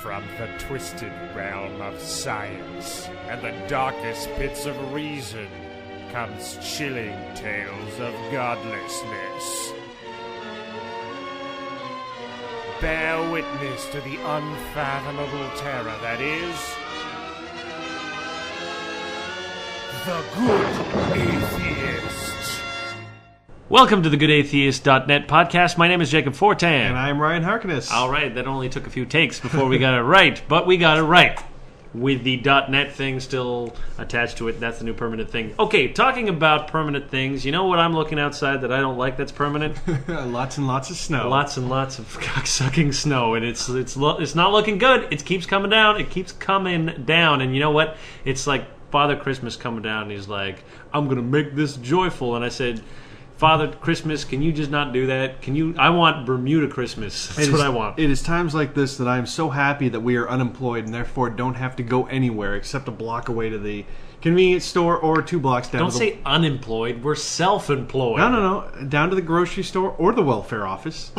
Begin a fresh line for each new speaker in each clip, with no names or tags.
From the twisted realm of science and the darkest pits of reason comes chilling tales of godlessness. Bear witness to the unfathomable terror that is the Good Atheist.
Welcome to the GoodAtheist.net podcast. My name is Jacob Fortan.
And I'm Ryan Harkness.
All right, that only took a few takes before we got it right, but we got it right. With the .net thing still attached to it, that's the new permanent thing. Okay, talking about permanent things, you know what I'm looking outside that I don't like that's permanent?
Lots and lots of snow.
Lots and lots of cocksucking snow, and it's not looking good. It keeps coming down. It keeps coming down, and you know what? It's like Father Christmas coming down, and he's like, I'm going to make this joyful, and I said, Father Christmas, can you just not do that? I want Bermuda Christmas. That's what I want.
It is times like this that I am so happy that we are unemployed and therefore don't have to go anywhere except a block away to the convenience store or 2 blocks down.
Don't say unemployed. We're self-employed.
No. Down to the grocery store or the welfare office.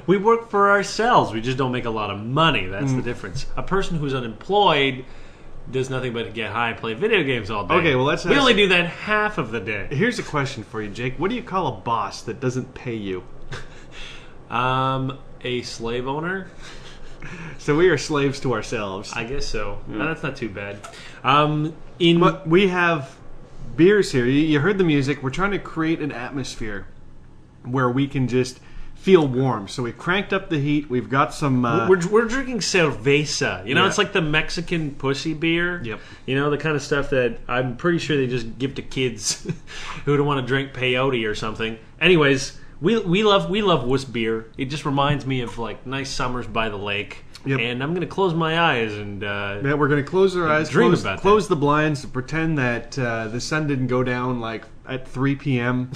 We work for ourselves. We just don't make a lot of money. That's the difference. A person who's unemployed does nothing but get high and play video games all day.
Okay, well,
we only do that half of the day.
Here's a question for you, Jake. What do you call a boss that doesn't pay you?
A slave owner?
So we are slaves to ourselves.
I guess so. No, that's not too bad.
But we have beers here. You heard the music. We're trying to create an atmosphere where we can just feel warm. So we've cranked up the heat. We've got some...
We're drinking cerveza. You know,
Yeah.
It's like the Mexican pussy beer.
Yep.
You know, the kind of stuff that I'm pretty sure they just give to kids who don't want to drink peyote or something. Anyways, we love wuss beer. It just reminds me of like nice summers by the lake.
Yep.
And I'm going to close my eyes and...
Yeah, we're going to close our eyes,
dream
close,
about
close the blinds, and pretend that the sun didn't go down like at 3 p.m.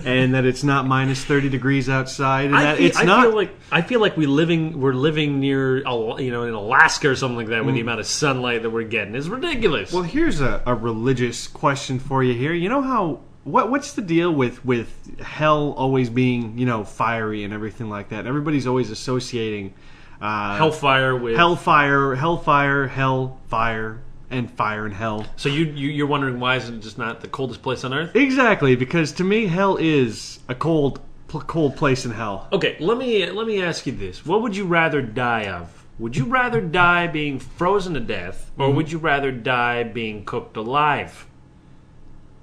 and that it's not minus 30 degrees outside. And
I feel like we're living near, in Alaska or something like that with the amount of sunlight that we're getting. It's ridiculous.
Well, here's a religious question for you here. You know how... What's the deal with hell always being, fiery and everything like that? Everybody's always associating...
hellfire with
hellfire, hellfire, and fire and hell.
So you're wondering why is it just not the coldest place on earth?
Exactly, because to me, hell is a cold place in hell.
Okay, let me ask you this: what would you rather die of? Would you rather die being frozen to death, or would you rather die being cooked alive?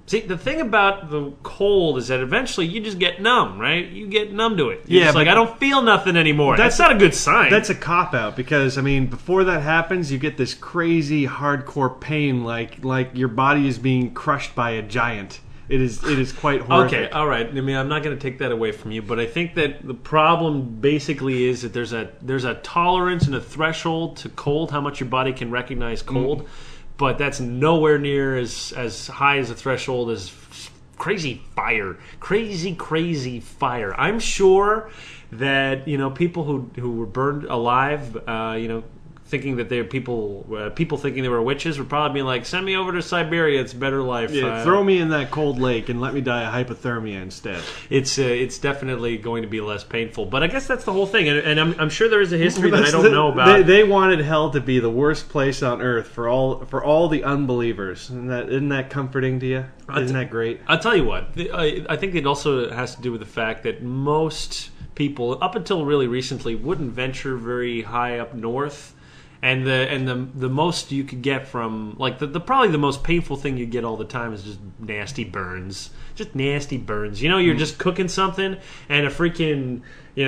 See, the thing about the cold is that eventually you just get numb, right? You get numb to it. You're just like, I don't feel nothing anymore. That's not a good sign.
That's a cop-out because, before that happens, you get this crazy, hardcore pain like your body is being crushed by a giant. It is quite horrific.
Okay, all right. I'm not going to take that away from you, but I think that the problem basically is that there's a tolerance and a threshold to cold, how much your body can recognize cold. But that's nowhere near as high as a threshold as crazy fire. Crazy fire. I'm sure that, people who were burned alive, thinking that they're people thinking they were witches would probably be like, send me over to Siberia, it's a better life.
Yeah, throw me in that cold lake and let me die of hypothermia instead.
It's definitely going to be less painful. But I guess that's the whole thing, and I'm sure there is a history that I don't know about.
They wanted hell to be the worst place on earth for all the unbelievers. Isn't that comforting to you? Isn't that great?
I'll tell you what. I think it also has to do with the fact that most people, up until really recently, wouldn't venture very high up north. And the most you could get from, like, probably the most painful thing you get all the time is just nasty burns. Just nasty burns. You're just cooking something and a freaking,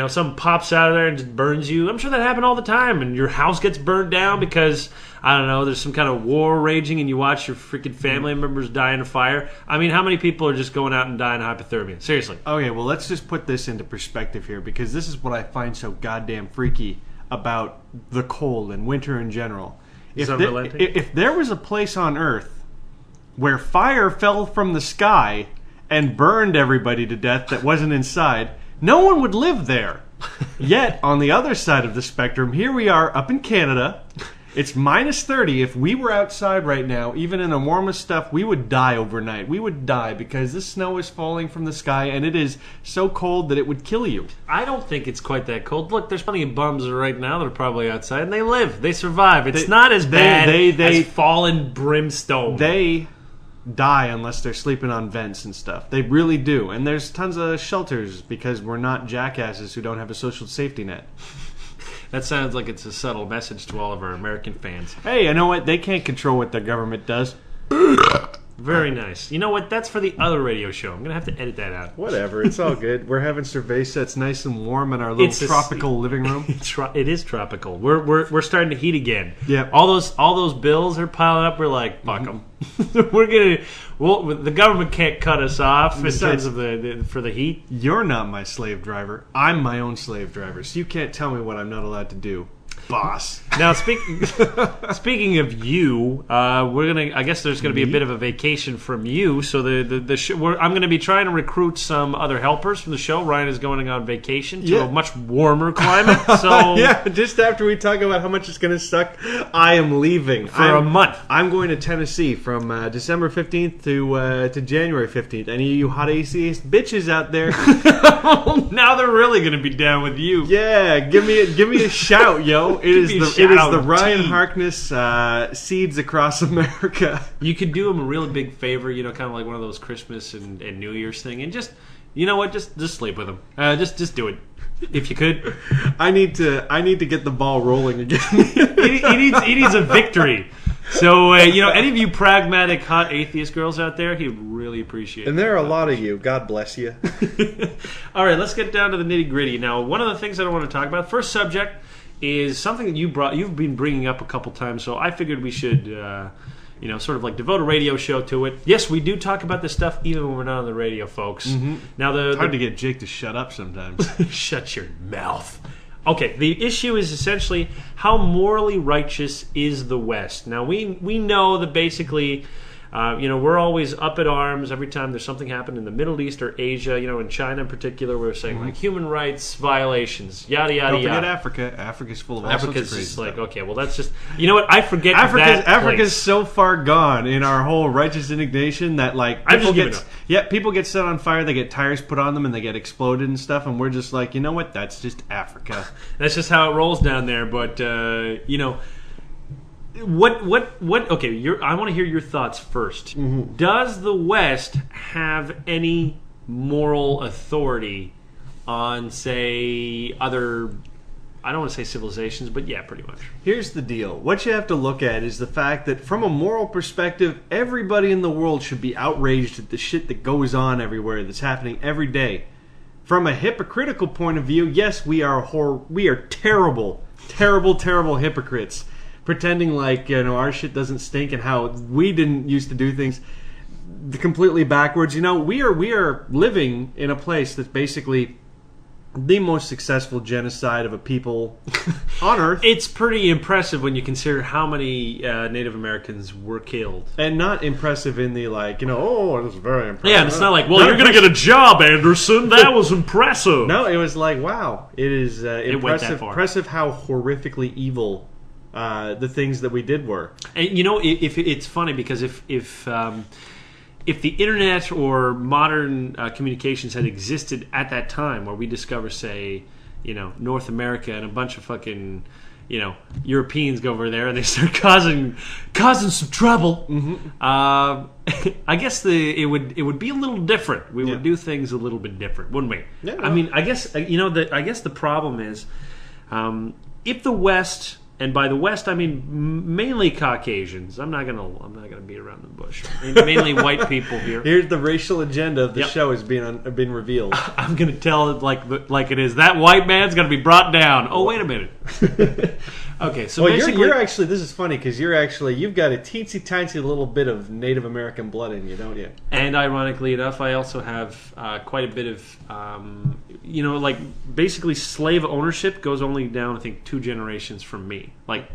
something pops out of there and just burns you. I'm sure that happened all the time. And your house gets burned down because, I don't know, there's some kind of war raging and you watch your freaking family members die in a fire. How many people are just going out and dying of hypothermia? Seriously.
Okay, well, let's just put this into perspective here because this is what I find so goddamn freaky about the cold and winter in general. If there was a place on Earth where fire fell from the sky and burned everybody to death that wasn't inside, no one would live there. Yet, on the other side of the spectrum, here we are up in Canada, It's minus 30. If we were outside right now, even in the warmest stuff, we would die overnight. We would die because this snow is falling from the sky, and it is so cold that it would kill you.
I don't think it's quite that cold. Look, there's plenty of bums right now that are probably outside, and they live. They survive. It's not as bad as fallen brimstone.
They die unless they're sleeping on vents and stuff. They really do. And there's tons of shelters because we're not jackasses who don't have a social safety net.
That sounds like it's a subtle message to all of our American fans.
Hey, you know what? They can't control what their government does.
Very nice. You know what? That's for the other radio show. I'm going to have to edit that out.
Whatever. It's all good. We're having cerveza. It's nice and warm in our little tropical living room.
It is tropical. We're starting to heat again.
Yeah.
All those bills are piling up. We're like, fuck them. The government can't cut us off in terms of for the heat.
You're not my slave driver. I'm my own slave driver. So you can't tell me what I'm not allowed to do. Boss.
Now, speaking of you, I guess there's gonna be a bit of a vacation from you. So I'm gonna be trying to recruit some other helpers from the show. Ryan is going on vacation to a much warmer climate. So
yeah, just after we talk about how much it's gonna suck, I am leaving
for a month.
I'm going to Tennessee from December 15th to January 15th. Any of you hot atheist bitches out there?
Now they're really gonna be down with you.
Yeah, give me a shout, yo. It is the Ryan Harkness Seeds Across America.
You could do him a really big favor, kind of like one of those Christmas and New Year's thing, and just, you know what, just sleep with him. Just do it. If you could.
I need to get the ball rolling again.
he needs a victory. So, any of you pragmatic hot atheist girls out there, he'd really appreciate it.
And there are a lot of you. God bless you.
All right, let's get down to the nitty-gritty. Now, one of the things that I want to talk about, first subject, is something that you've been bringing up a couple times, so I figured we should, sort of like devote a radio show to it. Yes, we do talk about this stuff even when we're not on the radio, folks.
Mm-hmm.
Now,
it's hard to get Jake to shut up sometimes.
Shut your mouth. Okay, the issue is essentially how morally righteous is the West. Now, we know that basically, we're always up at arms every time there's something happening in the Middle East or Asia, in China in particular, we're saying like human rights violations, yada, yada,
yada. Don't forget Africa. Africa's full of all sorts of crazy
just
stuff.
like, okay, well, that's just, you know what, I forget
Africa's so far gone in our whole righteous indignation that, like, people get set on fire, they get tires put on them, and they get exploded and stuff, and we're just like, you know what, that's just Africa.
That's just how it rolls down there, but, What? Okay, I want to hear your thoughts first.
Mm-hmm.
Does the West have any moral authority on, say, other? I don't want to say civilizations, but yeah, pretty much.
Here's the deal. What you have to look at is the fact that from a moral perspective, everybody in the world should be outraged at the shit that goes on everywhere, that's happening every day. From a hypocritical point of view, yes, we are terrible, terrible, terrible hypocrites. Pretending like, our shit doesn't stink and how we didn't used to do things completely backwards. We are living in a place that's basically the most successful genocide of a people on Earth.
It's pretty impressive when you consider how many Native Americans were killed.
And not impressive in the like, oh, it's very impressive.
Yeah, and it's not like, well, you're going to get a job, Anderson. That was impressive.
No, it was like, wow. It is impressive how horrifically evil the things that we did were.
And if it's funny because if the internet or modern communications had existed at that time, where we discover, say, North America and a bunch of fucking Europeans go over there and they start causing some trouble.
Mm-hmm.
I guess it would be a little different. We would do things a little bit different, wouldn't we?
Yeah.
I mean, I guess the problem is if the West. And by the West, I mean mainly Caucasians. I'm not gonna beat around the bush. I mean, mainly white people here.
Here's the racial agenda of the show is being revealed.
I'm gonna tell it like it is. That white man's gonna be brought down. Oh, wait a minute. Okay, so basically,
you're actually, this is funny because you've got a teensy tiny little bit of Native American blood in you, don't you?
And ironically enough, I also have quite a bit of basically slave ownership goes only down, I think, 2 generations from me. Like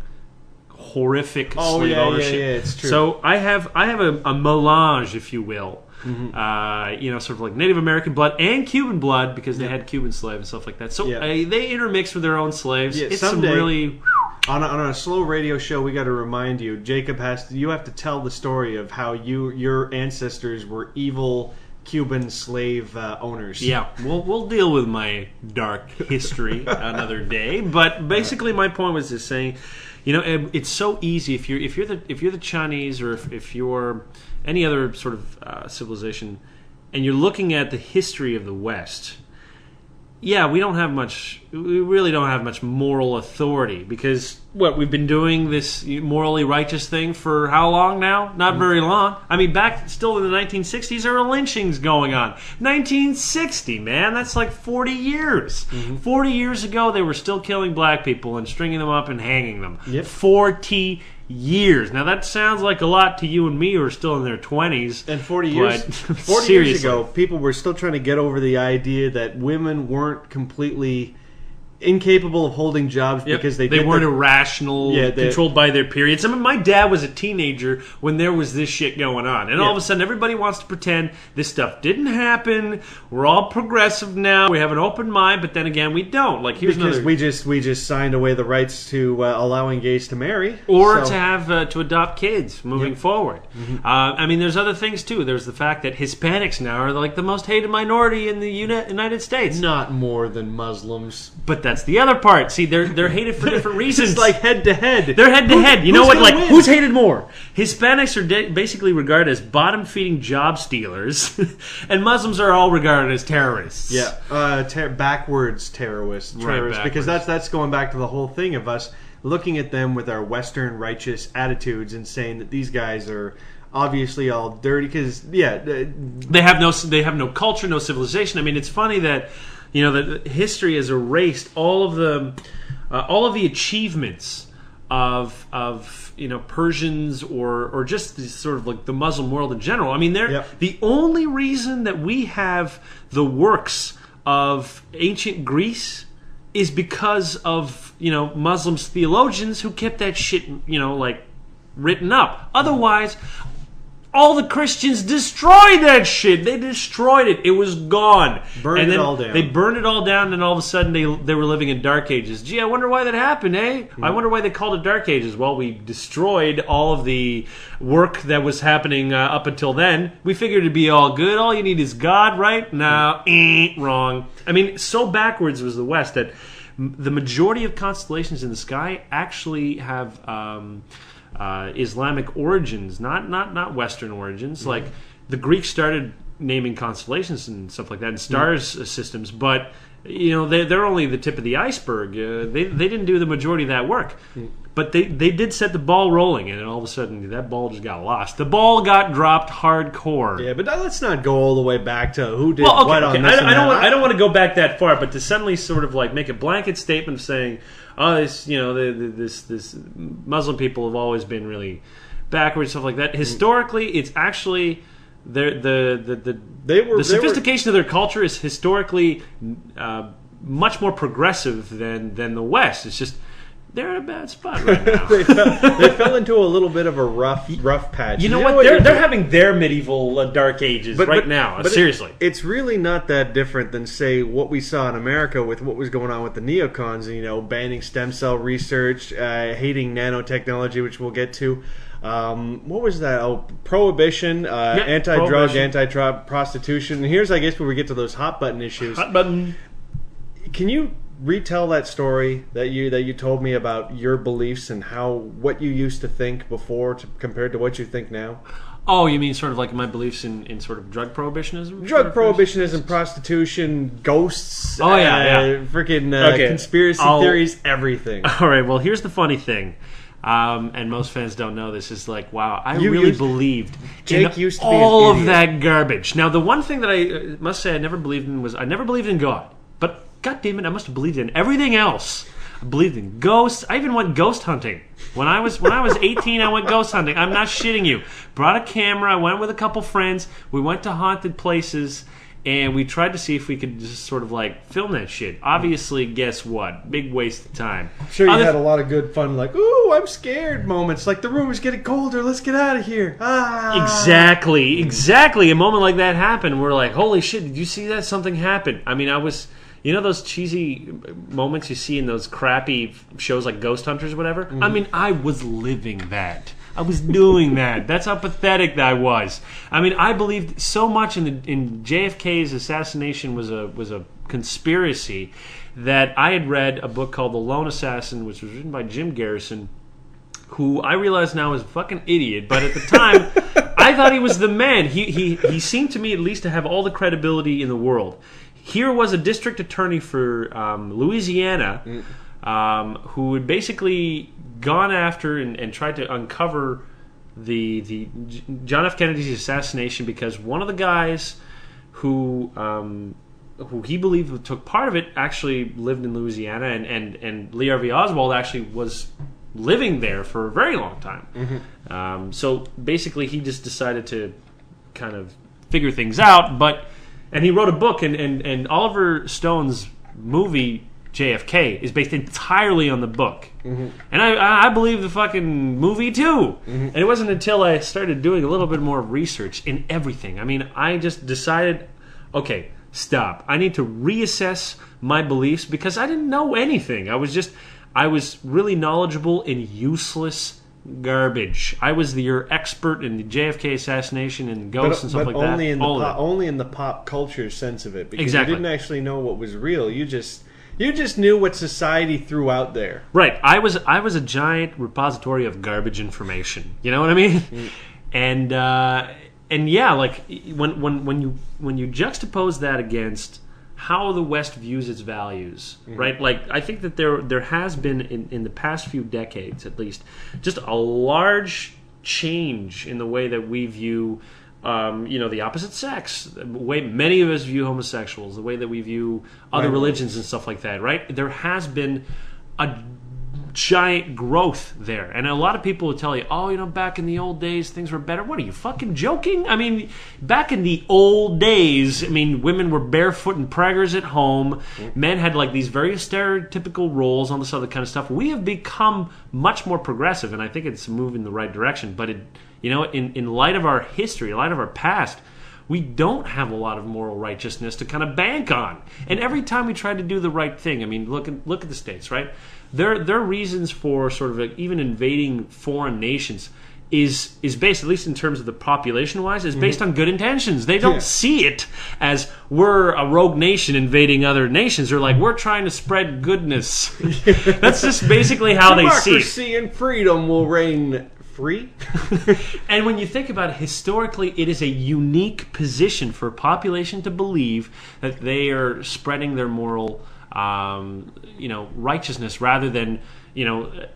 horrific slave ownership.
Yeah, it's true.
So I have a melange, if you will.
Mm-hmm.
Sort of like Native American blood and Cuban blood because they had Cuban slaves and stuff like that. So they intermix with their own slaves.
Yeah,
it's some really
On a slow radio show, we got to remind you, Jacob you have to tell the story of how your ancestors were evil Cuban slave owners.
Yeah, we'll deal with my dark history another day. But basically, my point was just saying, it's so easy if you're the Chinese, or if you're any other sort of civilization, and you're looking at the history of the West. Yeah, we really don't have much moral authority, because we've been doing this morally righteous thing for how long now? Not very long. I mean, back still in the 1960s, there were lynchings going on. 1960, man, that's like 40 years. 40 years ago, they were still killing black people and stringing them up and hanging them.
Yep. 40
years. Now that sounds like a lot to you and me who are still in their 20s.
And 40 years ago, people were still trying to get over the idea that women weren't completely incapable of holding jobs because they
weren't irrational, controlled by their periods. I mean, my dad was a teenager when there was this shit going on, and all of a sudden everybody wants to pretend this stuff didn't happen. We're all progressive now. We have an open mind, but then again, we don't. Like, here's
because
another...
we just signed away the rights to allowing gays to marry
or to have to adopt kids moving forward. I mean, there's other things too. There's the fact that Hispanics now are like the most hated minority in the United States.
Not more than Muslims,
but that's the other part. See, they're hated for different reasons.
It's like head to head.
They're head to head. You know what? Like, who's hated more? Hispanics are basically regarded as bottom-feeding job stealers, and Muslims are all regarded as terrorists.
Yeah, backwards terrorists. Backwards. Because that's going back to the whole thing of us looking at them with our Western righteous attitudes and saying that these guys are obviously all dirty. Because
they have no culture, no civilization. I mean, it's funny that. That history has erased all of the achievements of Persians or just sort of like the Muslim world in general. I mean, the only reason that we have the works of ancient Greece is because of Muslims theologians who kept that shit written up. Otherwise, all the Christians destroyed that shit. They destroyed it. It was gone.
Burned it all down.
They burned it all down, and all of a sudden they were living in Dark Ages. Gee, I wonder why that happened, eh? I wonder why they called it Dark Ages. Well, we destroyed all of the work that was happening up until then. We figured it'd be all good. All you need is God, right? No, wrong. I mean, so backwards was the West that the majority of constellations in the sky actually have... Islamic origins, not Western origins. Like the Greeks started naming constellations and stuff like that, and stars systems, but they're only the tip of the iceberg. They didn't do the majority of that work, but they did set the ball rolling, and all of a sudden that ball just got lost. The ball got dropped hardcore.
Yeah, but let's not go all the way back to who did what on this.
I don't want to go back that far, but to suddenly sort of like make a blanket statement of saying, oh, this Muslim people have always been really backwards, stuff like that. Historically, it's actually the sophistication of their culture is historically much more progressive than the West. It's just they're in a bad spot right now.
they fell into a little bit of a rough patch.
You know what? They're having their medieval Dark Ages right now. But seriously.
It's really not that different than, say, what we saw in America with what was going on with the neocons, banning stem cell research, hating nanotechnology, which we'll get to. What was that? Oh, prohibition, anti-drug, anti-prostitution. And here's, I guess, where we get to those hot button issues.
Hot button.
Can you retell that story that you told me about your beliefs and what you used to think before compared to what you think now?
Oh, you mean sort of like my beliefs in sort of drug prohibitionism?
Drug prohibitionism, prostitution, ghosts, freaking conspiracy theories, everything.
All right, well, here's the funny thing. And most fans don't know this, is like, wow, I really believed in all of that garbage. Now, the one thing that I must say I never believed in was I never believed in God. But, God damn it, I must have believed in everything else. I believed in ghosts. I even went ghost hunting. When I was 18, I went ghost hunting. I'm not shitting you. Brought a camera. I went with a couple friends. We went to haunted places. And we tried to see if we could just sort of like film that shit. Obviously, guess what? Big waste of time.
Sure, you had a lot of good fun, like, ooh, I'm scared moments. Like, the room is getting colder. Let's get out of here. Ah.
Exactly. A moment like that happened. We're like, holy shit, did you see that? Something happened. I mean, I was You know those cheesy moments you see in those crappy shows like Ghost Hunters or whatever? Mm-hmm. I mean, I was living that. I was doing that. That's how pathetic that I was. I mean, I believed so much in JFK's assassination was a conspiracy that I had read a book called The Lone Assassin, which was written by Jim Garrison, who I realize now is a fucking idiot, but at the time, I thought he was the man. He seemed to me at least to have all the credibility in the world. Here was a district attorney for Louisiana who had basically gone after and tried to uncover the John F. Kennedy's assassination because one of the guys who he believed took part of it actually lived in Louisiana, and Lee Harvey Oswald actually was living there for a very long time. Mm-hmm. So basically he just decided to kind of figure things out, and he wrote a book, and Oliver Stone's movie JFK is based entirely on the book. Mm-hmm. And I believe the fucking movie too. Mm-hmm. And it wasn't until I started doing a little bit more research in everything. I mean, I just decided, okay, stop. I need to reassess my beliefs because I didn't know anything. I was really knowledgeable in useless garbage. I was your expert in the JFK assassination and ghosts and stuff like that.
Only in the pop culture sense of it, because
exactly.
You didn't actually know what was real. You just knew what society threw out there.
Right. I was a giant repository of garbage information. You know what I mean? Mm. And yeah, like when you juxtapose that against how the West views its values, mm-hmm. right? Like, I think that there has been, in the past few decades at least, just a large change in the way that we view, the opposite sex, the way many of us view homosexuals, the way that we view other religions and stuff like that, right? There has been a giant growth there. And a lot of people would tell you, oh, back in the old days, things were better. What, are you fucking joking? I mean, back in the old days, I mean, women were barefoot and preggers at home. Men had, like, these very stereotypical roles, all this other kind of stuff. We have become much more progressive, and I think it's a move in the right direction. But, in light of our history, in light of our past, we don't have a lot of moral righteousness to kind of bank on. And every time we try to do the right thing, I mean, look at the States, right? Their reasons for sort of even invading foreign nations is based, at least in terms of the population-wise, is based on good intentions. They don't see it as we're a rogue nation invading other nations. They're like, we're trying to spread goodness. That's just basically how they see it.
Democracy and freedom will reign free.
And when you think about it, historically, it is a unique position for a population to believe that they are spreading their moral righteousness rather than,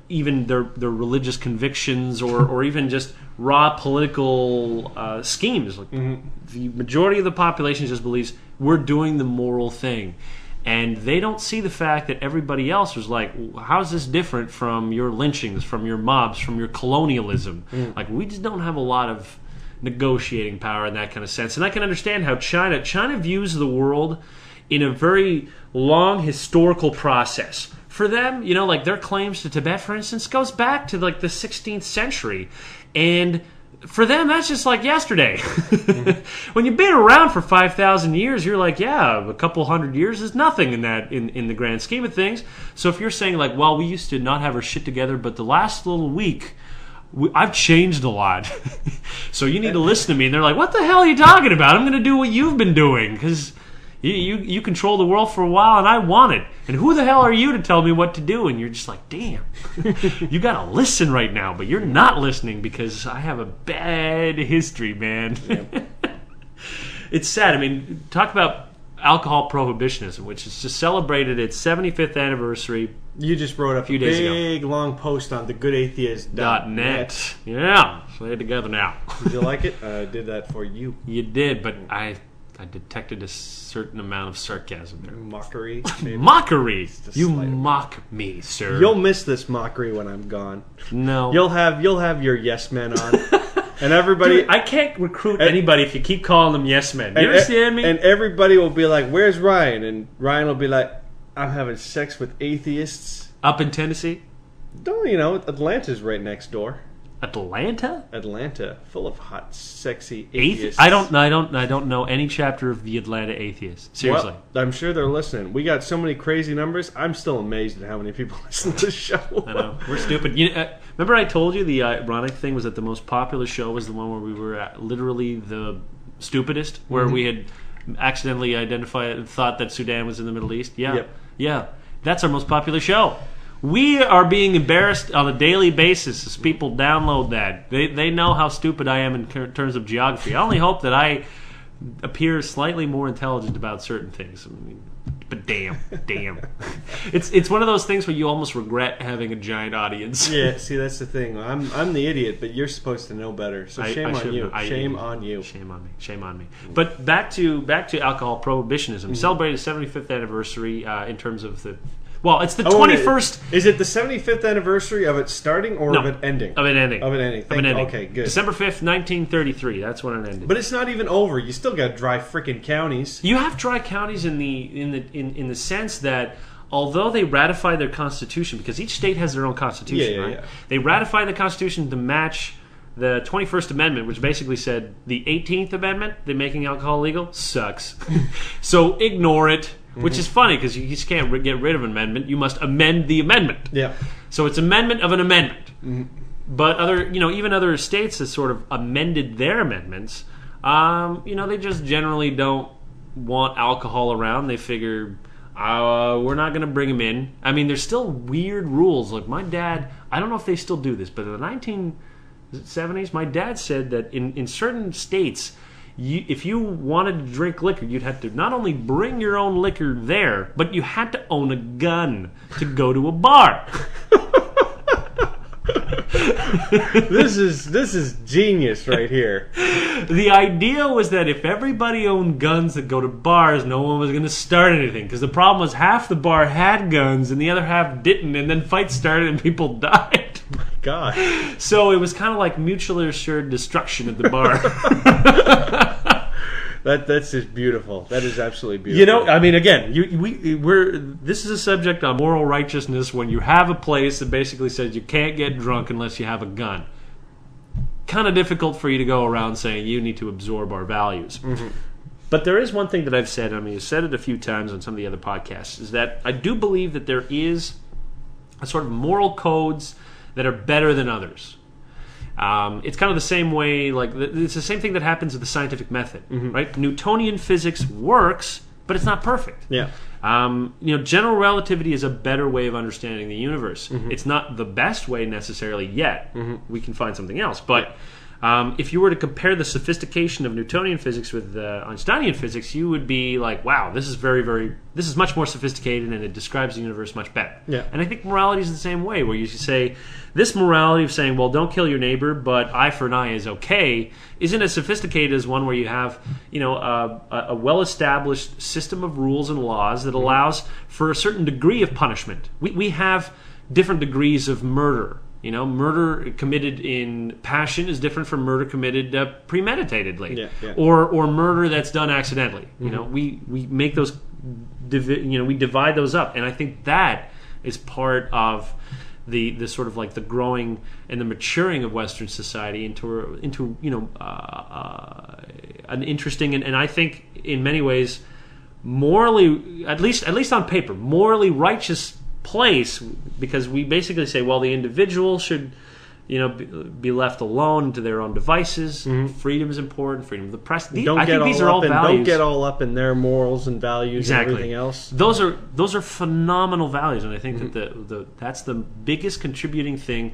even their religious convictions or even just raw political schemes. Like, the majority of the population just believes we're doing the moral thing. And they don't see the fact that everybody else was like, how's this different from your lynchings, from your mobs, from your colonialism? Like, we just don't have a lot of negotiating power in that kind of sense. And I can understand how China views the world in a very long historical process. For them, like their claims to Tibet, for instance, goes back to like the 16th century. And for them, that's just like yesterday. When you've been around for 5,000 years, you're like, yeah, a couple hundred years is nothing in the grand scheme of things. So if you're saying like, well, we used to not have our shit together, but the last little week, I've changed a lot. So you need to listen to me. And they're like, what the hell are you talking about? I'm going to do what you've been doing because you control the world for a while and I want it. And who the hell are you to tell me what to do? And you're just like, damn, you got to listen right now, but you're not listening because I have a bad history, man. Yep. It's sad. I mean, talk about alcohol prohibitionism, which has just celebrated its 75th anniversary.
You just wrote up a big, long post on the GoodAtheist.net.
Yeah, so they're together now.
Did you like it? I did that for you.
You did, but I detected a certain amount of sarcasm there.
Mockery.
Mockery! You mock me, sir.
You'll miss this mockery when I'm gone.
No.
You'll have your yes men on. And everybody...
Dude, I can't recruit anybody if you keep calling them yes men. You understand me?
And everybody will be like, where's Ryan? And Ryan will be like, I'm having sex with atheists.
Up in Tennessee?
Don't Atlanta's right next door. Atlanta, full of hot, sexy atheists.
I don't know any chapter of the Atlanta Atheist. Seriously.
Well, I'm sure they're listening. We got so many crazy numbers. I'm still amazed at how many people listen to the show.
I know. We're stupid. Remember I told you the ironic thing was that the most popular show was the one where we were literally the stupidest, where we had accidentally thought that Sudan was in the Middle East. Yeah.
Yep.
Yeah. That's our most popular show. We are being embarrassed on a daily basis as people download that. They know how stupid I am in terms of geography. I only hope that I appear slightly more intelligent about certain things. I mean, but damn. It's one of those things where you almost regret having a giant audience.
Yeah, see, that's the thing. I'm the idiot, but you're supposed to know better. So shame on you. Shame on you.
Shame on me. But back to alcohol prohibitionism. Celebrated 75th anniversary in terms of the... Well, it's the 21st...
Is it the 75th anniversary of it starting or of it ending?
Of it ending.
Okay, good.
December 5th, 1933. That's when it ended.
But it's not even over. You still got dry frickin' counties.
You have dry counties in the sense that although they ratified their constitution, because each state has their own constitution, right? Yeah. They ratified the constitution to match the 21st Amendment, which basically said the 18th Amendment, the making alcohol legal, sucks. So ignore it. Which is funny because you just can't get rid of an amendment. You must amend the amendment.
Yeah.
So it's amendment of an amendment. But even other states have sort of amended their amendments. They just generally don't want alcohol around. They figure we're not going to bring them in. I mean, there's still weird rules. Like my dad, I don't know if they still do this, but in the 1970s, my dad said that in certain states, if you wanted to drink liquor, you'd have to not only bring your own liquor there, but you had to own a gun to go to a bar.
This is genius right here.
The idea was that if everybody owned guns that go to bars, no one was going to start anything. Because the problem was half the bar had guns and the other half didn't, and then fights started and people died.
My God.
So it was kind of like mutually assured destruction at the bar.
That's just beautiful. That is absolutely beautiful.
I mean, again, this is a subject on moral righteousness when you have a place that basically says you can't get drunk unless you have a gun. Kind of difficult for you to go around saying you need to absorb our values. But there is one thing that I've said, I've said it a few times on some of the other podcasts, is that I do believe that there is a sort of moral codes that are better than others. It's kind of the same way, it's the same thing that happens with the scientific method, right? Newtonian physics works, but it's not perfect.
Yeah.
General relativity is a better way of understanding the universe. It's not the best way necessarily yet. We can find something else, but if you were to compare the sophistication of Newtonian physics with Einsteinian physics, you would be like, wow, this is much more sophisticated and it describes the universe much better.
Yeah.
And I think morality is the same way, where you say, this morality of saying, well, don't kill your neighbor, but eye for an eye is okay, isn't as sophisticated as one where you have, a well-established system of rules and laws that allows for a certain degree of punishment. We have different degrees of murder. Murder committed in passion is different from murder committed premeditatedly, or murder that's done accidentally. We make those, we divide those up, and I think that is part of the sort of like the growing and the maturing of Western society into an interesting and I think in many ways morally, at least on paper, morally righteous place, because we basically say, well, the individual should be left alone to their own devices. Freedom is important. Freedom of the press. I think these are all values.
Don't get all up in their morals and values and everything else.
Those are phenomenal values, and I think that that's the biggest contributing thing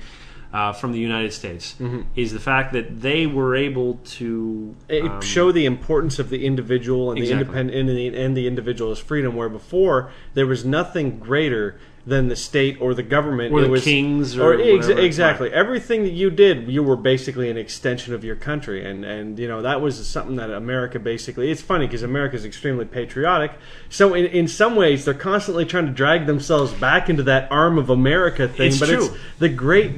from the United States is the fact that they were able to
show the importance of the individual and the independent and the individual's freedom, where before there was nothing greater than the state or the government.
Or the kings or whatever.
Exactly. Everything that you did, you were basically an extension of your country. And that was something that America basically... It's funny because America is extremely patriotic. So in some ways, they're constantly trying to drag themselves back into that arm of America thing.
It's true.
It's the great...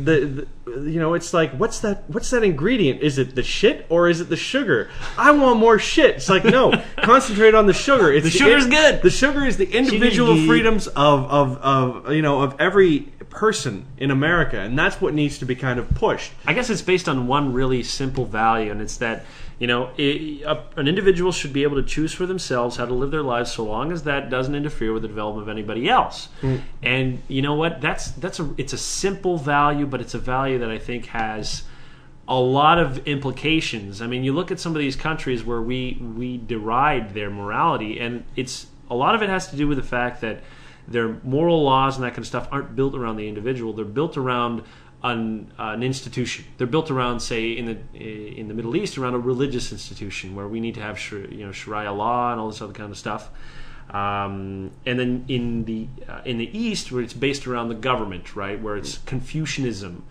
it's like, what's that ingredient? Is it the shit or is it the sugar? I want more shit. It's like, no, concentrate on the sugar.
The sugar's good.
The sugar is the individual freedoms of every person in America, and that's what needs to be kind of pushed.
I guess it's based on one really simple value, and it's that an individual should be able to choose for themselves how to live their lives, so long as that doesn't interfere with the development of anybody else. And you know what? It's a simple value, but it's a value that I think has a lot of implications. I mean, you look at some of these countries where we deride their morality, and a lot of it has to do with the fact that their moral laws and that kind of stuff aren't built around the individual. They're built around an institution. They're built around, say, in the Middle East, around a religious institution where we need to have Sharia law and all this other kind of stuff. And then in the East, where it's based around the government, right, where it's Confucianism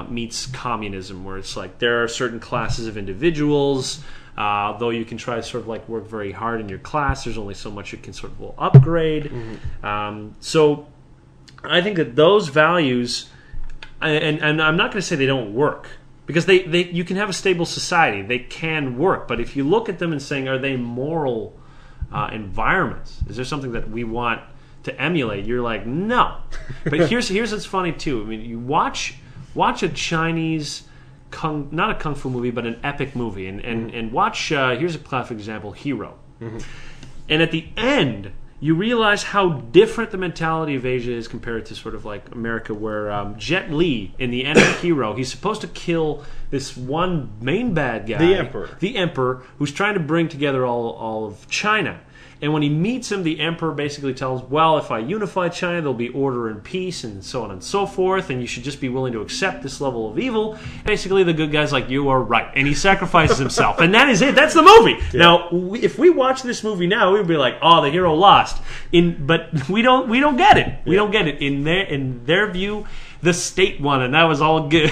meets communism, where it's like there are certain classes of individuals. Though you can try to sort of like work very hard in your class, there's only so much you can sort of upgrade. So I think that those values, and I'm not going to say they don't work, because you can have a stable society. They can work, but if you look at them and saying, are they moral environments? Is there something that we want to emulate? You're like, no. But here's what's funny too. I mean, you watch a Chinese not a kung fu movie, but an epic movie, and watch. Here's a classic example: Hero. And at the end, you realize how different the mentality of Asia is compared to sort of like America, where Jet Li in the end of Hero, he's supposed to kill this one main bad guy, the Emperor, who's trying to bring together all of China. And when he meets him, the Emperor basically tells, well, if I unify China, there'll be order and peace, and so on and so forth, and you should just be willing to accept this level of evil. Basically, the good guy's like, you are right. And he sacrifices himself. And that is it. That's the movie. Yeah. Now, if we watch this movie now, we'd be like, oh, the hero lost. But we don't get it. We don't get it. In their view, the state won, and that was all good.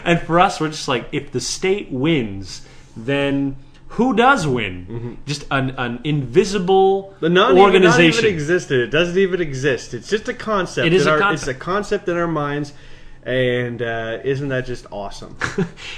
And for us, we're just like, if the state wins, then who does win? Just an invisible organization.
Not even existed. It doesn't even exist. It's just a concept.
It is a concept.
It's a concept in our minds, and isn't that just awesome?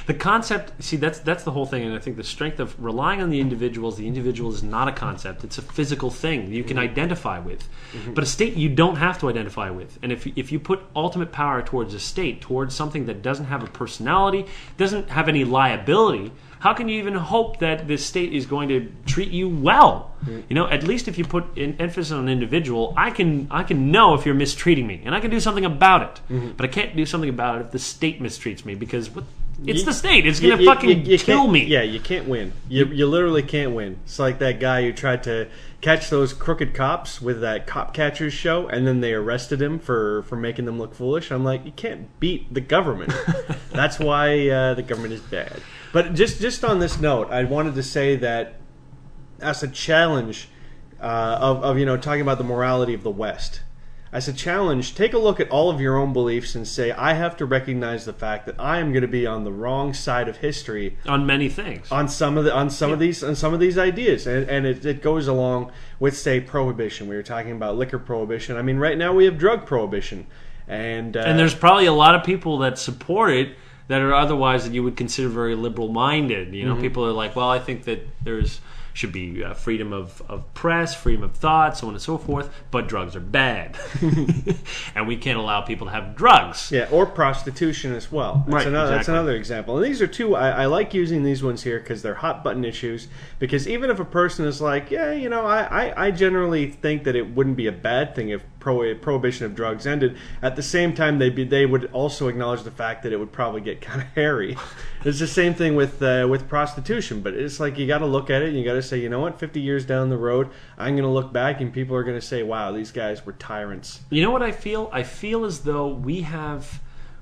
The concept, see, that's the whole thing, and I think the strength of relying on the individual is not a concept. It's a physical thing you can identify with. But a state you don't have to identify with. And if you put ultimate power towards a state, towards something that doesn't have a personality, doesn't have any liability, how can you even hope that this state is going to treat you well? At least if you put emphasis on an individual, I can know if you're mistreating me, and I can do something about it. But I can't do something about it if the state mistreats me, because it's the state. It's going to fucking kill me.
Yeah, you can't win. You literally can't win. It's like that guy who tried to catch those crooked cops with that Cop Catchers show, and then they arrested him for making them look foolish. I'm like, you can't beat the government. That's why the government is bad. But just on this note, I wanted to say that as a challenge of talking about the morality of the West, as a challenge, take a look at all of your own beliefs and say, I have to recognize the fact that I am going to be on the wrong side of history
on many things,
on some of these ideas, and it goes along with, say, prohibition. We were talking about liquor prohibition. I mean, right now we have drug prohibition, and
there's probably a lot of people that support it that are otherwise that you would consider very liberal-minded. People are like, well, I think that should be freedom of press, freedom of thought, so on and so forth, but drugs are bad. And we can't allow people to have drugs.
Yeah, or prostitution as well. That's another example. And these are two, I like using these ones here because they're hot-button issues, because even if a person is like, I generally think that it wouldn't be a bad thing if prohibition of drugs ended, at the same time they would also acknowledge the fact that it would probably get kind of hairy. It's the same thing with prostitution, but it's like you got to look at it and you got to say, you know what, 50 years down the road, I'm going to look back and people are going to say, wow, these guys were tyrants.
You know what I feel? I feel as though we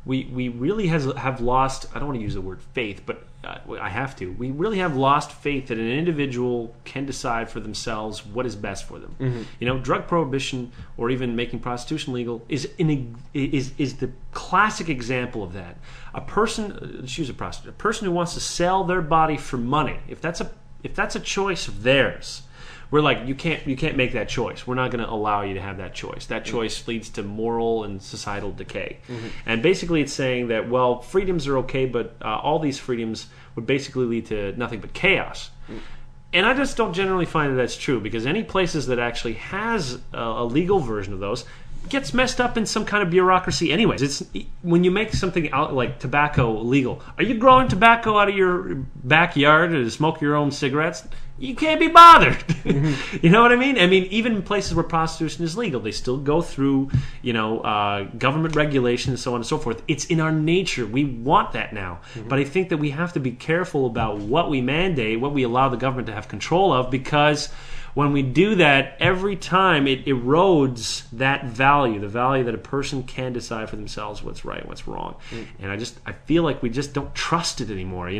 really have lost, I don't want to use the word faith, but I have to. We really have lost faith that an individual can decide for themselves what is best for them. Drug prohibition or even making prostitution legal is the classic example of that. A person, let's use a prostitute, a person who wants to sell their body for money, if that's a choice of theirs, we're like, you can't make that choice. We're not going to allow you to have that choice. That choice leads to moral and societal decay. And basically it's saying that, well, freedoms are okay, but all these freedoms would basically lead to nothing but chaos. And I just don't generally find that that's true, because any places that actually has a legal version of those gets messed up in some kind of bureaucracy anyways. It's when you make something out like tobacco legal. Are you growing tobacco out of your backyard to smoke your own cigarettes? You can't be bothered. Mm-hmm. You know what I mean? I mean, even in places where prostitution is legal, they still go through, government regulation and so on and so forth. It's in our nature. We want that now. Mm-hmm. But I think that we have to be careful about what we mandate, what we allow the government to have control of, because when we do that, every time it erodes that value, the value that a person can decide for themselves what's right and what's wrong. Mm-hmm. And I feel like we just don't trust it anymore.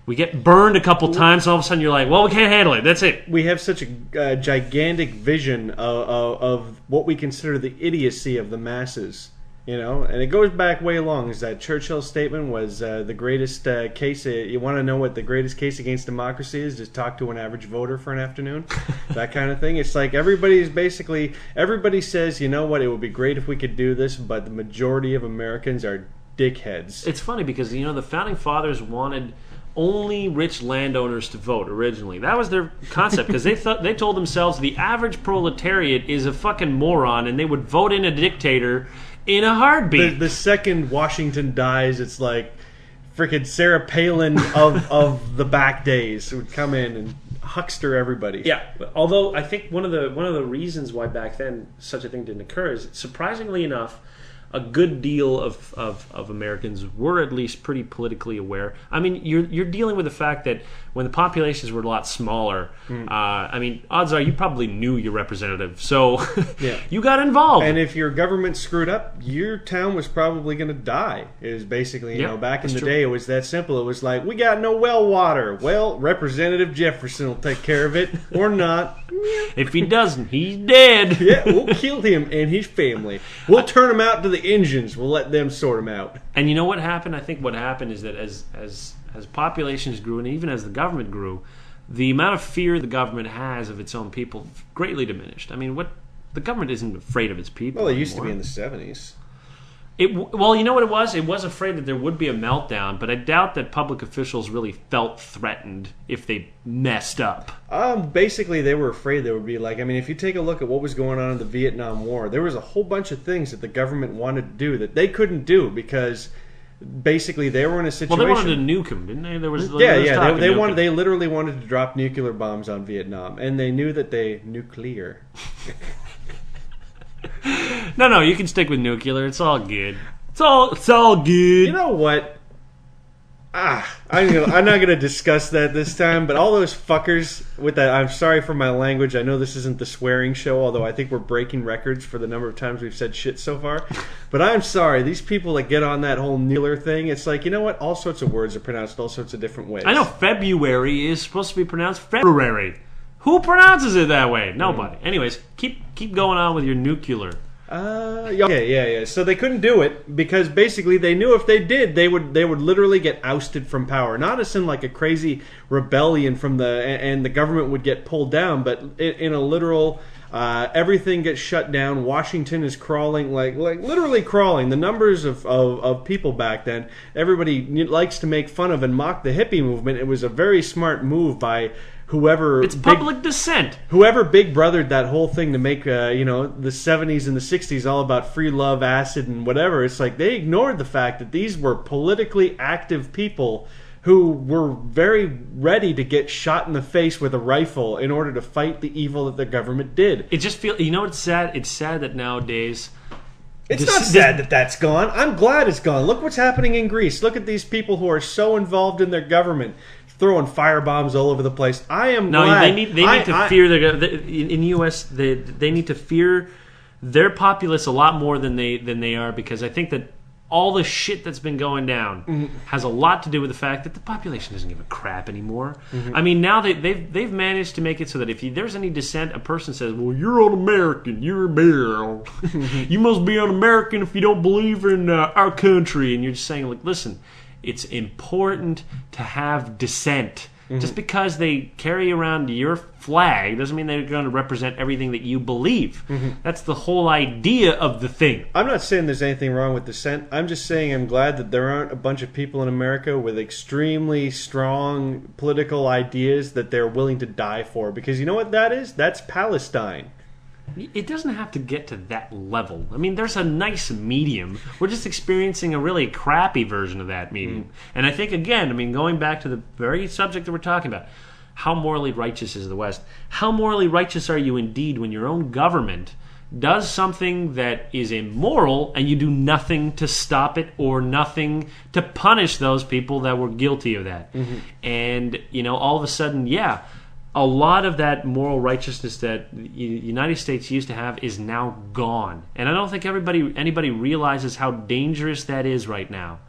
We get burned a couple times, and all of a sudden you're like, well, we can't handle it. That's it.
We have such a gigantic vision of what we consider the idiocy of the masses, and it goes back way long. Is that Churchill's statement was the greatest case? You want to know what the greatest case against democracy is? Just talk to an average voter for an afternoon. That kind of thing. It's like everybody says, you know what, it would be great if we could do this, but the majority of Americans are dickheads.
It's funny because, the Founding Fathers wanted only rich landowners to vote originally. That was their concept, because they told themselves the average proletariat is a fucking moron, and they would vote in a dictator in a heartbeat.
The second Washington dies, it's like freaking Sarah Palin of the back days would come in and huckster everybody.
Yeah, although I think one of the reasons why back then such a thing didn't occur is, surprisingly enough, a good deal of Americans were at least pretty politically aware. I mean, you're dealing with the fact that when the populations were a lot smaller, odds are you probably knew your representative, so yeah. You got involved.
And if your government screwed up, your town was probably going to die. It was basically, back in the day, it was that simple. It was like, we got no well water. Well, Representative Jefferson will take care of it, or not.
If he doesn't, he's dead.
Yeah, we'll kill him and his family. We'll turn him out to the engines. We'll let them sort him out.
And you know what happened? I think what happened is that as populations grew, and even as the government grew, the amount of fear the government has of its own people greatly diminished. I mean, the government isn't afraid of its people.
Well, it used to be in the 70s.
Well, you know what it was? It was afraid that there would be a meltdown, but I doubt that public officials really felt threatened if they messed up.
Basically, they were afraid there would be if you take a look at what was going on in the Vietnam War, there was a whole bunch of things that the government wanted to do that they couldn't do because basically they were in a situation.
Well, they wanted to nuke them, didn't they?
They literally wanted to drop nuclear bombs on Vietnam, and they knew that nuclear.
No, you can stick with nuclear. It's all good. It's all good.
You know what? I'm not gonna discuss that this time. But all those fuckers with that. I'm sorry for my language. I know this isn't the swearing show, although I think we're breaking records for the number of times we've said shit so far. But I'm sorry. These people that get on that whole nuclear thing. It's like, you know what? All sorts of words are pronounced all sorts of different ways.
I know February is supposed to be pronounced February. Who pronounces it that way? Nobody. Anyways, keep going on with your nuclear.
Yeah. So they couldn't do it because basically they knew if they did, they would literally get ousted from power. Not as in like a crazy rebellion and the government would get pulled down, but in a literal. Everything gets shut down. Washington is crawling, like literally crawling. The numbers of people back then, everybody likes to make fun of and mock the hippie movement. It was a very smart move by whoever.
It's public dissent.
Whoever big brothered that whole thing to make the 70s and the 60s all about free love, acid, and whatever. It's like they ignored the fact that these were politically active people who were very ready to get shot in the face with a rifle in order to fight the evil that the government did.
It just feels, it's sad. It's sad that nowadays.
It's not sad that that's gone. I'm glad it's gone. Look what's happening in Greece. Look at these people who are so involved in their government, throwing firebombs all over the place. I am glad.
They need to fear in the U.S. They need to fear their populace a lot more than they are, because I think that all the shit that's been going down has a lot to do with the fact that the population doesn't give a crap anymore. Mm-hmm. I mean, now they've managed to make it so that if there's any dissent, a person says, "Well, you're un-American. You're a bear. You must be un-American if you don't believe in our country." And you're just saying, like, listen, it's important to have dissent. Just because they carry around your flag doesn't mean they're going to represent everything that you believe. That's the whole idea of the thing.
I'm not saying there's anything wrong with dissent. I'm just saying I'm glad that there aren't a bunch of people in America with extremely strong political ideas that they're willing to die for. Because you know what that is? That's Palestine.
It doesn't have to get to that level. I mean, there's a nice medium. We're just experiencing a really crappy version of that medium. And I think, again, I mean, going back to the very subject that we're talking about, how morally righteous is the West? How morally righteous are you indeed when your own government does something that is immoral and you do nothing to stop it or nothing to punish those people that were guilty of that? And, you know, all of a sudden, a lot of that moral righteousness that the United States used to have is now gone. And I don't think anybody realizes how dangerous that is right now,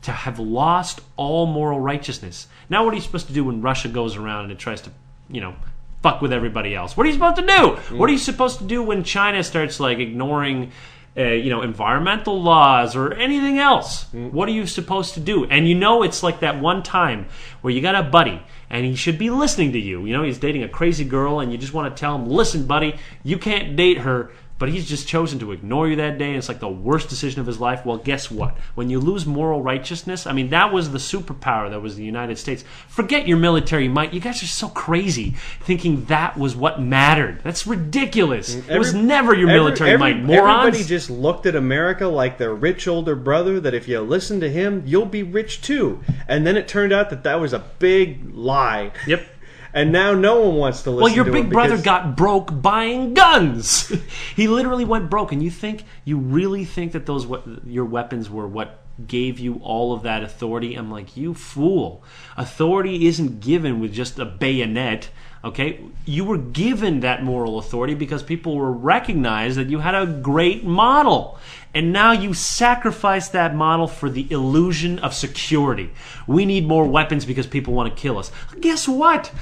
to have lost all moral righteousness. Now what are you supposed to do when Russia goes around and it tries to, you know, fuck with everybody else? What are you supposed to do? What are you supposed to do when China starts, like, ignoring environmental laws or anything else? What are you supposed to do? And you know, it's like that one time where you got a buddy and he should be listening to you. You know, he's dating a crazy girl and you just want to tell him, listen, buddy, you can't date her. But he's just chosen to ignore you that day, and it's like the worst decision of his life. Well, guess what? When you lose moral righteousness, I mean, that was the superpower that was the United States. Forget your military might. You guys are so crazy thinking that was what mattered. That's ridiculous. It was never your military might, morons.
Everybody just looked at America like their rich older brother, that if you listen to him, you'll be rich too. And then it turned out that was a big lie.
Yep.
And now no one wants to listen to him.
Well, your big brother got broke buying guns. He literally went broke. And you really think that your weapons were what gave you all of that authority? I'm like, you fool. Authority isn't given with just a bayonet. Okay, you were given that moral authority because people were recognized that you had a great model. And now you sacrifice that model for the illusion of security. We need more weapons because people want to kill us. Guess what?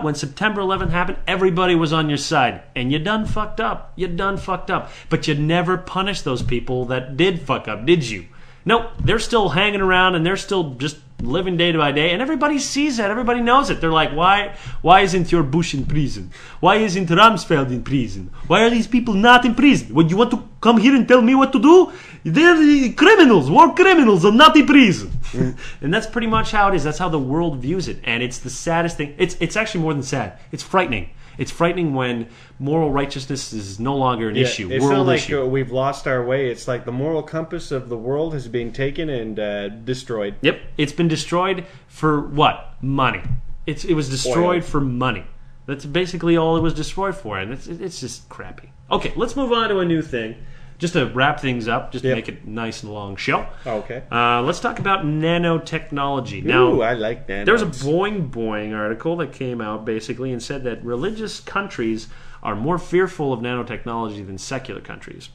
When September 11th happened, everybody was on your side. And you done fucked up. But you never punished those people that did fuck up, did you? No, they're still hanging around and they're still just living day by day, and everybody sees that. Everybody knows it. They're like, why isn't your Bush in prison? Why isn't Rumsfeld in prison? Why are these people not in prison? Would you want to come here and tell me what to do? They're criminals, war criminals, are not in prison. And that's pretty much how it is. That's how the world views it, and it's the saddest thing. It's actually more than sad. It's frightening. It's frightening when moral righteousness is no longer an issue.
It's not like we've lost our way. It's like the moral compass of the world is being taken and destroyed.
Yep. It's been destroyed for what? Money. It was destroyed for money. That's basically all it was destroyed for, and it's just crappy. Okay, let's move on to a new thing. Just to wrap things up, just to make it a nice and long show.
Okay.
Let's talk about nanotechnology.
Ooh, I like nanos.
There was a Boing Boing article that came out basically and said that religious countries are more fearful of nanotechnology than secular countries.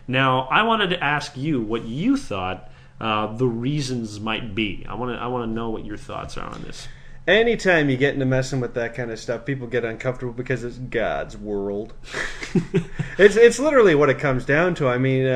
Now, I wanted to ask you what you thought the reasons might be. I want to know what your thoughts are on this.
Anytime you get into messing with that kind of stuff, people get uncomfortable because it's God's world. It's literally what it comes down to. I mean,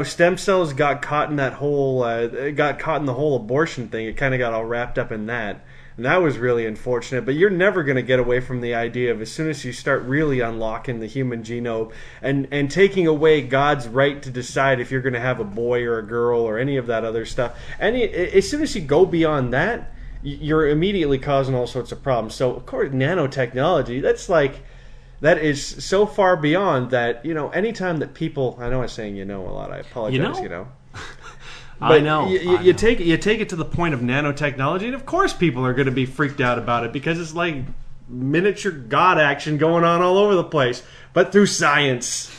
stem cells got caught in that whole, the whole abortion thing. It kind of got all wrapped up in that. And that was really unfortunate. But you're never going to get away from the idea of as soon as you start really unlocking the human genome and taking away God's right to decide if you're going to have a boy or a girl or any of that other stuff. As soon as you go beyond that, you're immediately causing all sorts of problems. So, of course, nanotechnology, that is so far beyond that, anytime that people, I know I'm saying a lot, I apologize, But
I know.
You take it to the point of nanotechnology, and of course people are going to be freaked out about it because it's like miniature God action going on all over the place, but through science.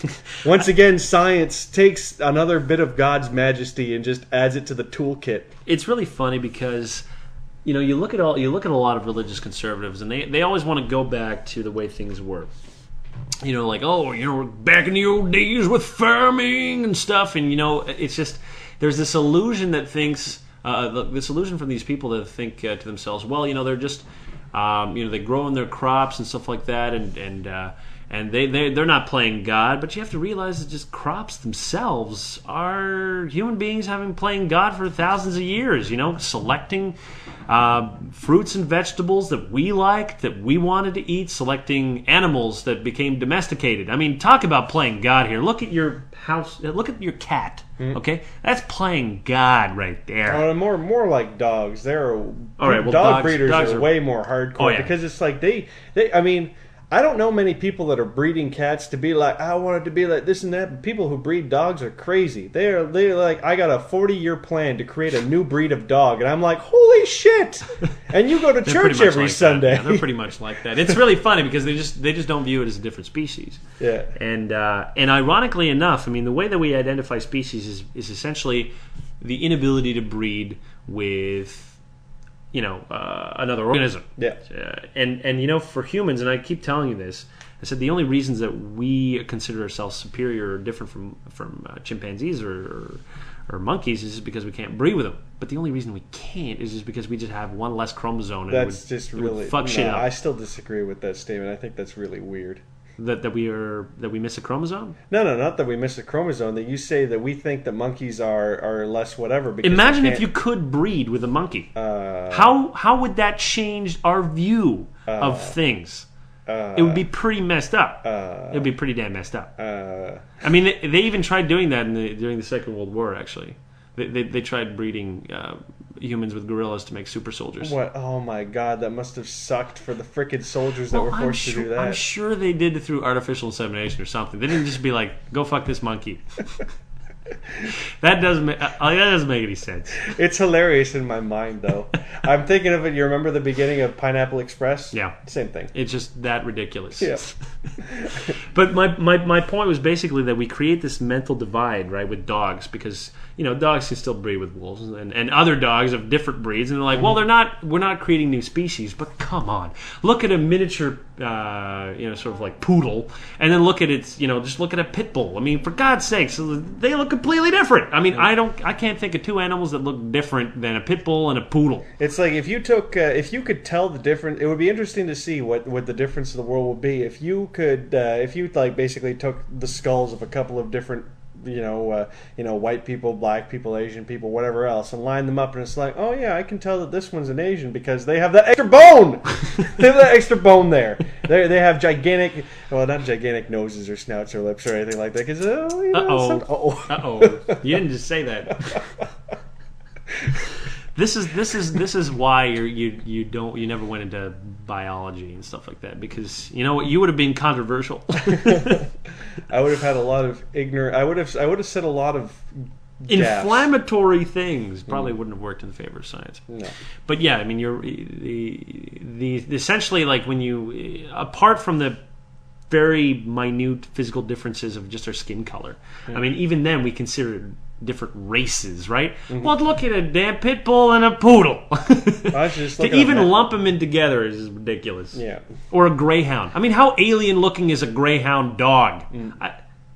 Once again, science takes another bit of God's majesty and just adds it to the toolkit.
It's really funny because you look at a lot of religious conservatives, and they always want to go back to the way things were. Back in the old days with farming and stuff, and it's just there's this illusion that thinks this illusion from these people that think to themselves, well, they're just they're growing their crops and stuff like that, and and they're not playing God. But you have to realize that just crops themselves are human beings having playing God for thousands of years. Selecting fruits and vegetables that we liked, that we wanted to eat, selecting animals that became domesticated. I mean, talk about playing God here. Look at your house. Look at your cat. Okay, that's playing God right there.
More like dogs. Dog
dogs,
breeders are way more hardcore because it's like they. I mean, I don't know many people that are breeding cats to be like, I wanted to be like this and that. But people who breed dogs are crazy. They're like, I got a 40-year plan to create a new breed of dog, and I'm like, holy shit! And you go to church every Sunday.
Yeah, they're pretty much like that. It's really funny because they just don't view it as a different species.
Yeah.
And ironically enough, I mean, the way that we identify species is essentially the inability to breed with another organism.
Yeah.
And for humans, and I keep telling you this, I said the only reasons that we consider ourselves superior or different from chimpanzees or monkeys is just because we can't breed with them. But the only reason we can't is just because we just have one less chromosome. And fuck shit up.
I still disagree with that statement. I think that's really weird.
That we miss a chromosome?
No, not that we miss a chromosome. That you say that we think that monkeys are less whatever. Because
imagine if you could breed with a monkey. How would that change our view of things? It would be pretty messed up. It would be pretty damn messed up. I mean, they even tried doing that during the Second World War. Actually, they tried breeding humans with gorillas to make super soldiers.
What? Oh my god, that must have sucked for the frickin' soldiers that were forced to do that.
I'm sure they did it through artificial insemination or something. They didn't just be like, go fuck this monkey. That doesn't make any sense.
It's hilarious in my mind, though. I'm thinking of it. You remember the beginning of Pineapple Express?
Yeah,
same thing.
It's just that ridiculous.
Yeah.
But my point was basically that we create this mental divide, right, with dogs, because dogs can still breed with wolves and other dogs of different breeds, and they're like, well, we're not creating new species. But come on, look at a miniature, sort of like poodle, and then look at its, just look at a pit bull. I mean, for God's sakes, they look completely different. I mean, I can't think of two animals that look different than a pit bull and a poodle.
It's like if you could tell the difference, it would be interesting to see what the difference of the world would be if you could, basically took the skulls of a couple of different, white people, black people, Asian people, whatever else, and line them up, and it's like, oh yeah, I can tell that this one's an Asian because they have that extra bone. They have that extra bone there. They have gigantic, well, not gigantic noses or snouts or lips or anything like that. Because
you didn't just say that. This is why you never went into biology and stuff like that, because you know what, you would have been controversial.
I would have had a lot of ignorant. I would have said a lot of
inflammatory things. Probably wouldn't have worked in favor of science.
No.
But yeah, I mean, you're the essentially, like, when you, apart from the very minute physical differences of just our skin color, I mean, even then we consider different races, right? Well, look at a damn pit bull and a poodle. To even lump them in together is ridiculous.
Yeah.
Or a greyhound. I mean, how alien looking is a greyhound dog?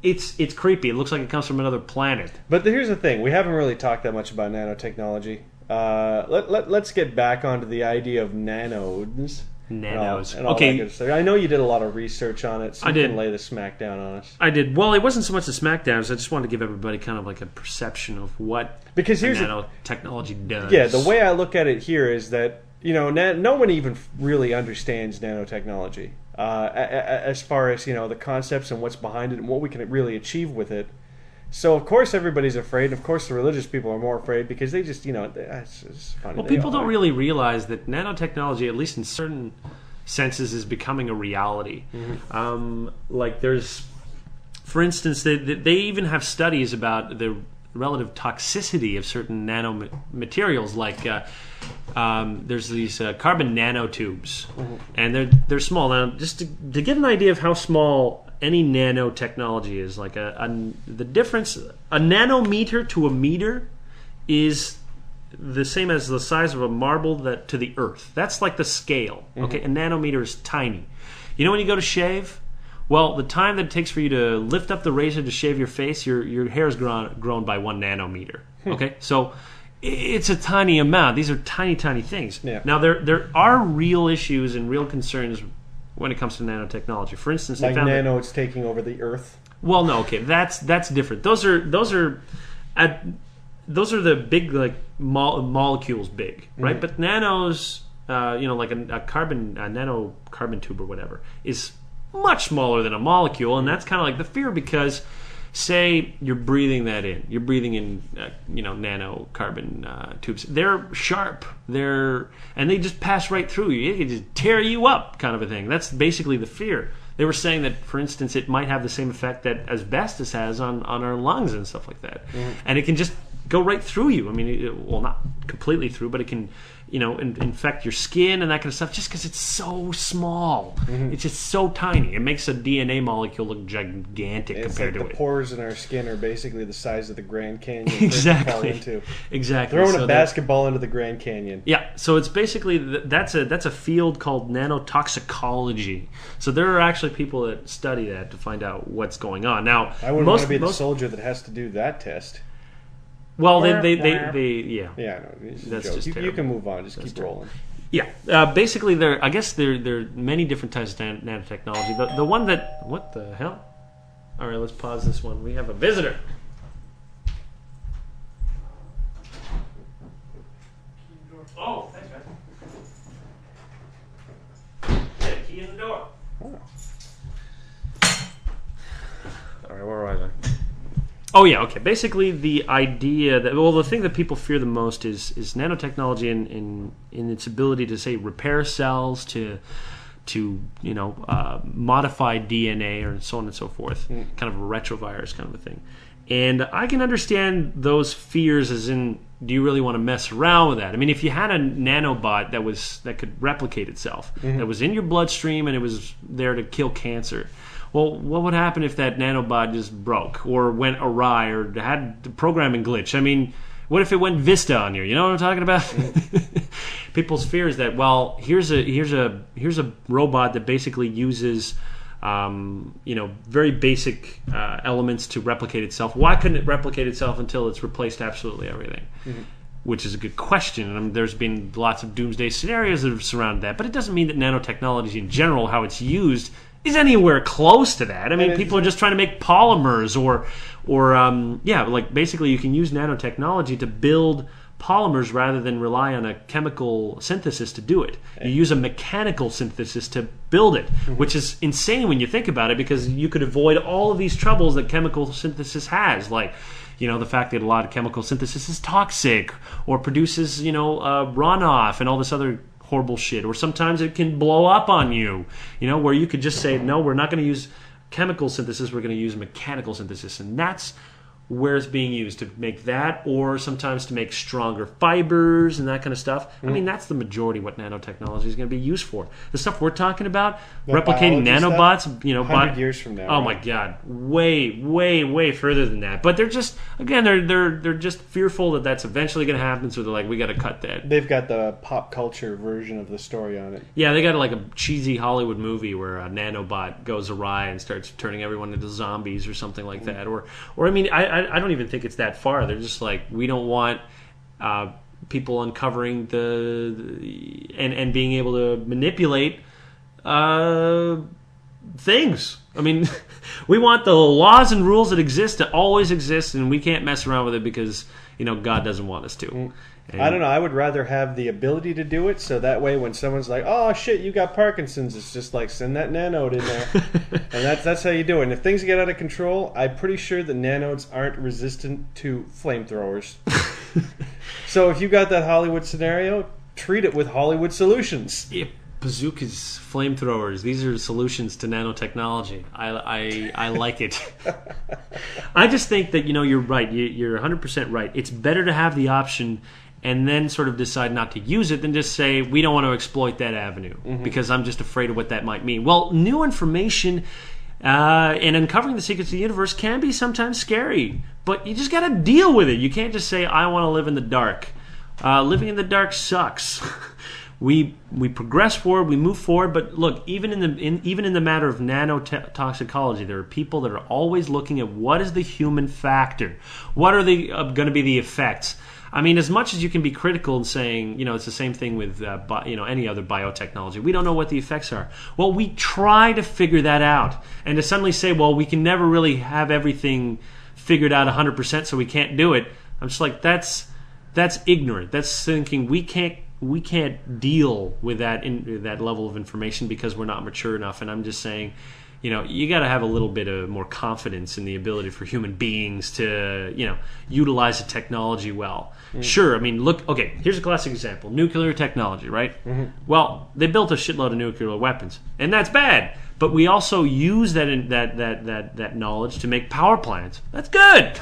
It's creepy. It looks like it comes from another planet.
But here's the thing: we haven't really talked that much about nanotechnology. Let's get back onto the idea of nanos.
Nanos.
And all that good stuff. I know you did a lot of research on it, so you can lay the smackdown on us.
I did. Well, it wasn't so much the smackdown, as I just wanted to give everybody kind of like a perception of what nanotechnology does.
Yeah, the way I look at it here is that, no one even really understands nanotechnology as far as, the concepts and what's behind it and what we can really achieve with it. So, of course, everybody's afraid. Of course, the religious people are more afraid because they just, it's funny.
Well, people don't really realize that nanotechnology, at least in certain senses, is becoming a reality. Like there's, for instance, they even have studies about the relative toxicity of certain nanomaterials. Like there's these carbon nanotubes, and they're small. Now, just to get an idea of how small any nanotechnology is, like the difference, a nanometer to a meter is the same as the size of a marble to the earth. That's like the scale. Okay, a nanometer is tiny. You know, when you go to shave, well, the time that it takes for you to lift up the razor to shave your face, your hair is grown by 1 nanometer. Okay, so it's a tiny amount. These are tiny, tiny things.
Yeah.
Now, there are real issues and real concerns when it comes to nanotechnology. For instance,
like
they found
it's taking over the Earth.
Well, no, okay, that's different. Those are the big like molecules, big, right? But nanos, like a nano carbon tube or whatever, is much smaller than a molecule, and that's kind of like the fear because. Say you're breathing that in. You're breathing in, nano carbon tubes. They're sharp. And they just pass right through you. It can just tear you up, kind of a thing. That's basically the fear. They were saying that, for instance, it might have the same effect that asbestos has on our lungs and stuff like that. And it can just go right through you. I mean, not completely through, but it can, infect your skin and that kind of stuff just because it's so small. It's just so tiny. It makes a DNA molecule look gigantic compared to it.
The pores in our skin are basically the size of the Grand Canyon.
Exactly. Exactly.
Throwing a basketball into the Grand Canyon.
Yeah. So it's basically that's a field called nanotoxicology. So there are actually people that study that to find out what's going on. Now,
I wouldn't want to be the soldier that has to do that test.
Well, they
yeah. Yeah, no,
that's just
you can move on. Just keep rolling.
Yeah, basically, there are many different types of nanotechnology. The one that what the hell? All right, let's pause this one. We have a visitor. Oh, thanks, man. Get a key in the door. Oh. All right, where was I? Oh yeah, okay. Basically, the idea that the thing that people fear the most is nanotechnology in its ability to say repair cells, to modify DNA or so on and so forth, kind of a retrovirus kind of a thing. And I can understand those fears, as in, do you really want to mess around with that? I mean, if you had a nanobot that could replicate itself, that was in your bloodstream and it was there to kill cancer. Well, what would happen if that nanobot just broke or went awry or had the programming glitch? I mean, what if it went Vista on you? You know what I'm talking about? People's fear is that, well, here's a robot that basically uses very basic elements to replicate itself. Why couldn't it replicate itself until it's replaced absolutely everything? Which is a good question. I mean, there's been lots of doomsday scenarios that have surrounded that, but it doesn't mean that nanotechnology in general, how it's used, is anywhere close to that. I mean, people are just trying to make polymers like basically you can use nanotechnology to build polymers rather than rely on a chemical synthesis to do it. You use a mechanical synthesis to build it, which is insane when you think about it, because you could avoid all of these troubles that chemical synthesis has, like the fact that a lot of chemical synthesis is toxic or produces runoff and all this other horrible shit, or sometimes it can blow up on you, where you could just say, no, we're not going to use chemical synthesis, we're going to use mechanical synthesis. And that's where it's being used, to make that, or sometimes to make stronger fibers and that kind of stuff. I mean, that's the majority of what nanotechnology is going to be used for. The stuff we're talking about, replicating nanobots,
100 years from now.
Oh my God, way, way, way further than that. But they're just, again, they're just fearful that that's eventually going to happen. So they're like, we got to cut that.
They've got the pop culture version of the story on it.
Yeah, they got like a cheesy Hollywood movie where a nanobot goes awry and starts turning everyone into zombies or something like that. Or I mean, I don't even think it's that far. They're just like, we don't want people uncovering and being able to manipulate things. I mean, we want the laws and rules that exist to always exist, and we can't mess around with it because God doesn't want us to. And
I don't know. I would rather have the ability to do it, so that way when someone's like, "Oh shit, you got Parkinson's," it's just like, send that nanode in there, and that's how you do it. And if things get out of control, I'm pretty sure the nanodes aren't resistant to flamethrowers. So if you got that Hollywood scenario, treat it with Hollywood solutions.
Yeah, bazookas, flamethrowers. These are solutions to nanotechnology. I like it. I just think that you're right. You're 100% right. It's better to have the option and then sort of decide not to use it than just say, we don't want to exploit that avenue because I'm just afraid of what that might mean. Well, new information and uncovering the secrets of the universe can be sometimes scary, but you just got to deal with it. You can't just say, I want to live in the dark. Living in the dark sucks. We progress forward, we move forward, but look, even in the matter of nanotoxicology, there are people that are always looking at what is the human factor, what are going to be the effects. I mean, as much as you can be critical and saying, it's the same thing with any other biotechnology. We don't know what the effects are. Well, we try to figure that out, and to suddenly say, well, we can never really have everything figured out 100%, so we can't do it. I'm just like, that's ignorant. That's thinking we can't deal with that level of information because we're not mature enough. And I'm just saying, you got to have a little bit of more confidence in the ability for human beings to, utilize the technology well. Sure, I mean, look, okay, here's a classic example. Nuclear technology, right? Well, they built a shitload of nuclear weapons, and that's bad. But we also use that knowledge to make power plants. That's good.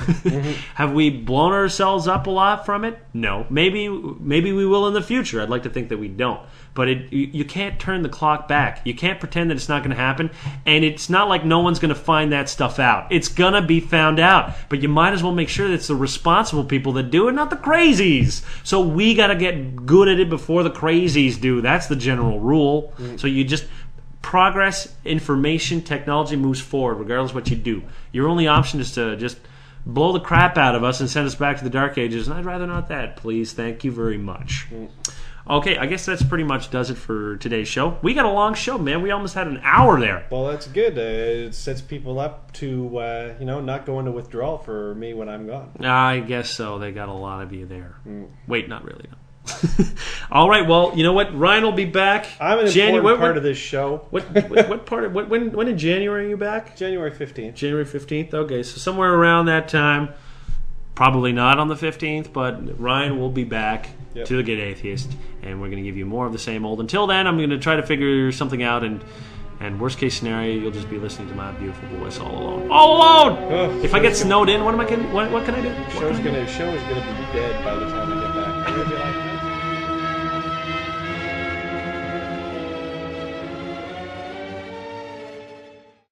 Have we blown ourselves up a lot from it? No. Maybe we will in the future. I'd like to think that we don't. But you can't turn the clock back. You can't pretend that it's not going to happen. And it's not like no one's going to find that stuff out. It's going to be found out. But you might as well make sure that it's the responsible people that do it, not the crazies. So we got to get good at it before the crazies do. That's the general rule. So you just... Progress, information, technology moves forward regardless of what you do. Your only option is to just blow the crap out of us and send us back to the Dark Ages, and I'd rather not that, please. Thank you very much. Okay, I guess that's pretty much does it for today's show. We got a long show, man. We almost had an hour there.
Well, that's good. It sets people up to, not go into withdrawal for me when I'm gone.
I guess so. They got a lot of you there. Wait, not really, no. All right, well, you know what? Ryan will be back.
I'm an important part of this show.
What part of when in January are you back?
January 15th.
January 15th. Okay, so somewhere around that time. Probably not on the 15th, but Ryan will be back to the Good Atheist, and we're going to give you more of the same old. Until then, I'm going to try to figure something out, and worst case scenario, you'll just be listening to my beautiful voice all alone. All alone. If I get snowed in, what can I do?
The show's going to be dead by the time I get back.